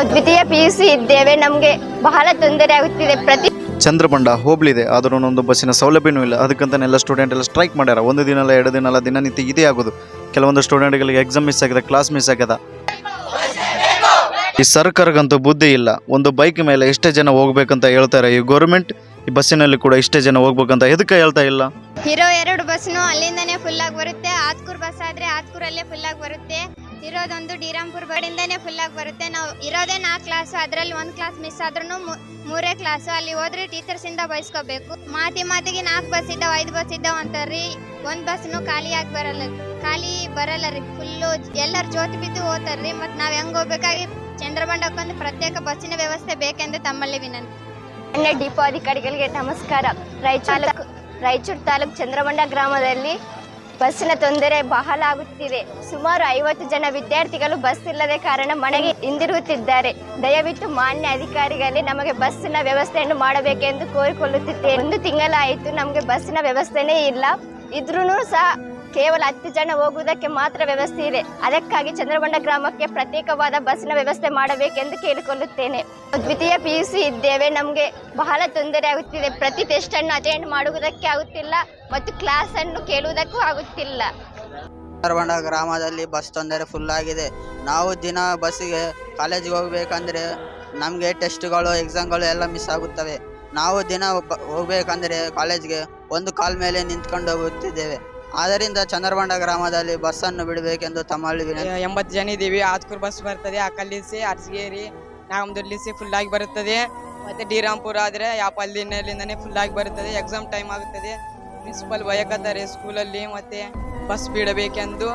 ದ್ವಿತೀಯ PUC ಇದ್ದೇವೆ. ನಮಗೆ ಬಹಳ ತೊಂದರೆ ಆಗುತ್ತಿದೆ. ಚಂದ್ರಬಂಡ ಹೋಬಳಿದೆ, ಆದರೂ ಒಂದು ಬಸ್ಸಿನ ಸೌಲಭ್ಯನೂ ಇಲ್ಲ. ಅದಕ್ಕಂತಾನೆ ಎಲ್ಲ ಸ್ಟೂಡೆಂಟ್ ಎಲ್ಲ ಸ್ಟ್ರೈಕ್ ಮಾಡ್ಯಾರ. ಒಂದು ದಿನ ಅಲ್ಲ, 2 ದಿನ ಅಲ್ಲ, ದಿನನಿತ್ಯ ಇದೇ ಆಗೋದು. ಕೆಲವೊಂದು ಸ್ಟೂಡೆಂಟ್ಗಳಿಗೆ ಎಕ್ಸಾಮ್ ಮಿಸ್ ಆಗಿದೆ, ಕ್ಲಾಸ್ ಮಿಸ್ ಆಗ್ಯದ. ಈ ಸರ್ಕಾರಕ್ಕಂತೂ ಬುದ್ಧಿ ಇಲ್ಲ. ಒಂದು ಬೈಕ್ ಮೇಲೆ ಎಷ್ಟೇ ಜನ ಹೋಗ್ಬೇಕಂತ ಹೇಳ್ತಾರೆ ಈ ಗೌರ್ಮೆಂಟ್, ಈ ಬಸ್ಸಿನಲ್ಲಿ ಕೂಡ ಇಷ್ಟೇ ಜನ ಹೋಗ್ಬೇಕಂತ ಎದಕ್ಕೆ ಹೇಳ್ತಾ ಇಲ್ಲ? ಇರೋ 2 ಬಸ್ನು ಅಲ್ಲಿಂದಾನೇ ಫುಲ್ ಆಗಿ ಬರುತ್ತೆ. ಆತ್ಕೂರ್ ಬಸ್ ಆದ್ರೆ ಆತ್ಕೂರಲ್ಲೇ ಫುಲ್ ಆಗಿ ಬರುತ್ತೆ. ಇರೋದೊಂದು ಡಿರಾಂಪುರ್ ಬಡಿಂದಾನೇ ಫುಲ್ ಆಗಿ ಬರುತ್ತೆ. ನಾವು ಇರೋದೇ 4 ಕ್ಲಾಸ್, ಅದರಲ್ಲಿ 1 ಕ್ಲಾಸ್ ಮಿಸ್ ಆದ್ರೂ 3 ಕ್ಲಾಸ್. ಅಲ್ಲಿ ಹೋದ್ರೆ ಟೀಚರ್ಸ್ ಇಂದ ಬಯಸ್ಕೋಬೇಕು. ಮಾತಿಗೆ 4 ಬಸ್ ಇದ್ದಾವ, 5 ಬಸ್ ಇದ್ದಾವ ಅಂತಾರ್ರಿ. 1 ಬಸ್ನು ಖಾಲಿ ಬರಲ್ಲ ರೀ. ಫುಲ್ಲು ಎಲ್ಲರೂ ಜೋತಿ ಬಿದ್ದು ಹೋಗ್ತಾರ್ರಿ. ಮತ್ ನಾವ್ ಹೆಂಗ್ ಹೋಗ್ಬೇಕಾಗಿ ಚಂದ್ರಬಂಡಕ್ಕೊಂದು ಪ್ರತ್ಯೇಕ ಬಸ್ಸಿನ ವ್ಯವಸ್ಥೆ ಬೇಕೆಂದು ತಮ್ಮಲ್ಲಿ ವಿನಂತಿ. ಡಿಪೋ ಅಧಿಕಾರಿಗಳಿಗೆ ನಮಸ್ಕಾರ. ರಾಯಚೂರು ತಾಲೂಕು ಚಂದ್ರಬಂಡ ಗ್ರಾಮದಲ್ಲಿ ಬಸ್ಸಿನ ತೊಂದರೆ ಬಹಳ ಆಗುತ್ತಿದೆ. ಸುಮಾರು 50 ಜನ ವಿದ್ಯಾರ್ಥಿಗಳು ಬಸ್ ಇಲ್ಲದೆ ಕಾರಣ ಮನೆಗೆ ಹಿಂದಿರುಗುತ್ತಿದ್ದಾರೆ. ದಯವಿಟ್ಟು ಮಾನ್ಯ ಅಧಿಕಾರಿಗಳಿಗೆ ನಮಗೆ ಬಸ್ಸಿನ ವ್ಯವಸ್ಥೆಯನ್ನು ಮಾಡಬೇಕೆಂದು ಕೋರಿಕೊಳ್ಳುತ್ತಿದ್ದೇನೆ. 1 ತಿಂಗಳಾಯಿತು ನಮಗೆ ಬಸ್ಸಿನ ವ್ಯವಸ್ಥೆನೇ ಇಲ್ಲ. ಇದ್ರೂ ಸಹ ಕೇವಲ 10 ಜನ ಹೋಗುವುದಕ್ಕೆ ಮಾತ್ರ ವ್ಯವಸ್ಥೆ ಇದೆ. ಅದಕ್ಕಾಗಿ ಚಂದ್ರಬಂಡ ಗ್ರಾಮಕ್ಕೆ ಪ್ರತ್ಯೇಕವಾದ ಬಸ್ಸಿನ ವ್ಯವಸ್ಥೆ ಮಾಡಬೇಕೆಂದು ಕೇಳಿಕೊಳ್ಳುತ್ತೇನೆ. ದ್ವಿತೀಯ PUC ಇದ್ದೇವೆ. ನಮಗೆ ಬಹಳ ತೊಂದರೆ ಆಗುತ್ತಿದೆ. ಪ್ರತಿ ಟೆಸ್ಟ್ ಅನ್ನು ಅಟೆಂಡ್ ಮಾಡುವುದಕ್ಕೆ ಆಗುತ್ತಿಲ್ಲ ಮತ್ತು ಕ್ಲಾಸ್ ಅನ್ನು ಕೇಳುವುದಕ್ಕೂ ಆಗುತ್ತಿಲ್ಲ. ಚಂದ್ರಬಂಡ ಗ್ರಾಮದಲ್ಲಿ ಬಸ್ ತೊಂದರೆ ಫುಲ್ ಆಗಿದೆ. ನಾವು ದಿನ ಬಸ್ಸಿಗೆ ಕಾಲೇಜಿಗೆ ಹೋಗ್ಬೇಕಂದ್ರೆ ನಮಗೆ ಟೆಸ್ಟ್ಗಳು, ಎಕ್ಸಾಮ್ಗಳು ಎಲ್ಲ ಮಿಸ್ ಆಗುತ್ತವೆ. ನಾವು ದಿನ ಹೋಗ್ಬೇಕಂದ್ರೆ ಕಾಲೇಜ್ಗೆ ಒಂದು ಕಾಲ್ ಮೇಲೆ ನಿಂತ್ಕೊಂಡು ಹೋಗುತ್ತಿದ್ದೇವೆ. ಆದ್ದರಿಂದ ಚಂದ್ರಬಂಡ ಗ್ರಾಮದಲ್ಲಿ ಬಸ್ಸನ್ನು ಬಿಡಬೇಕೆಂದು ತಮ್ಮಲ್ಲಿ ವಿನಂತಿ. 80 ಜನ ಇದ್ದೀವಿ. ಆತ್ಕೂರ್ ಬಸ್ ಬರ್ತದೆ, ಅಕಲ್ಲಿಸಿ ಅರ್ಜಗೇರಿ ನಾಗಮದುರ್ಲಿಸಿ ಫುಲ್ ಆಗಿ ಬರುತ್ತದೆ. ಮತ್ತೆ ಡಿರಾಂಪುರ ಆದರೆ ಯಾಪಲ್ಲಿಂದನೇ ಫುಲ್ ಆಗಿ ಬರುತ್ತದೆ. ಎಕ್ಸಾಮ್ ಟೈಮ್ ಆಗುತ್ತದೆ. ಪ್ರಿನ್ಸಿಪಲ್ ಭಯಕತ್ತಾರೆ ಸ್ಕೂಲಲ್ಲಿ. ಮತ್ತೆ ಬಸ್ ಬಿಡಬೇಕೆಂದು